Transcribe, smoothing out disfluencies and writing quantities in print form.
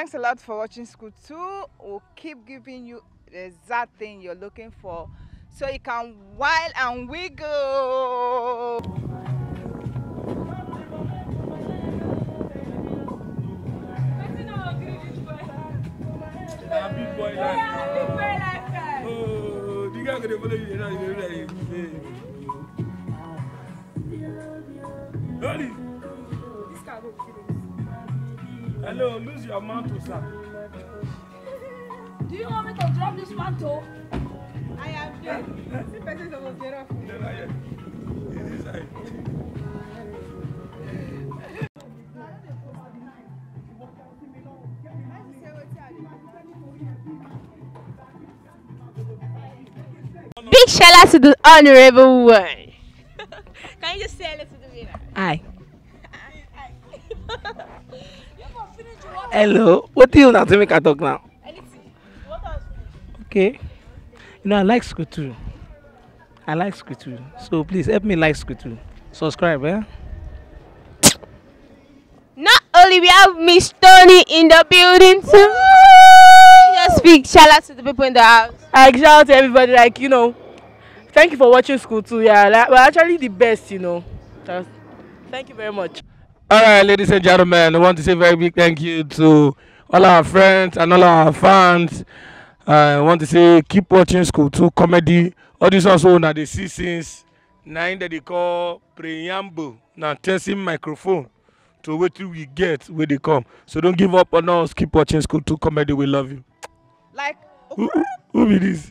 thanks a lot for watching School 2. We'll keep giving you the exact thing you're looking for so you can while and wiggle. Big boy like oh, the guy gonna follow you now. This guy go kill us. Hello, lose your mantle, sir. Do you want me to drop this mantle? I am here. See person supposed to get off. Never yet. This side. Big shout out to the honorable one. Can you just say hello to the winner? Hi. Hello. What do you want to make a talk now? Anything. What else? Okay. You know, I like School2. I like School2. So please help me like School2. Subscribe, eh? Not only we have Miss Tony in the building too. Just big shout out to the people in the house. I shout out to everybody, like, you know, thank you for watching School2. Yeah, like, we're actually the best, you know. Thank you very much. All right, ladies and gentlemen, I want to say a very big thank you to all our friends and all our fans. I want to say keep watching School2 Comedy. All this also now they see since 9 that they call preamble. Now testing microphone to wait till we get where they come. So don't give up on us. Keep watching School2 Comedy. We love you. Like who be this?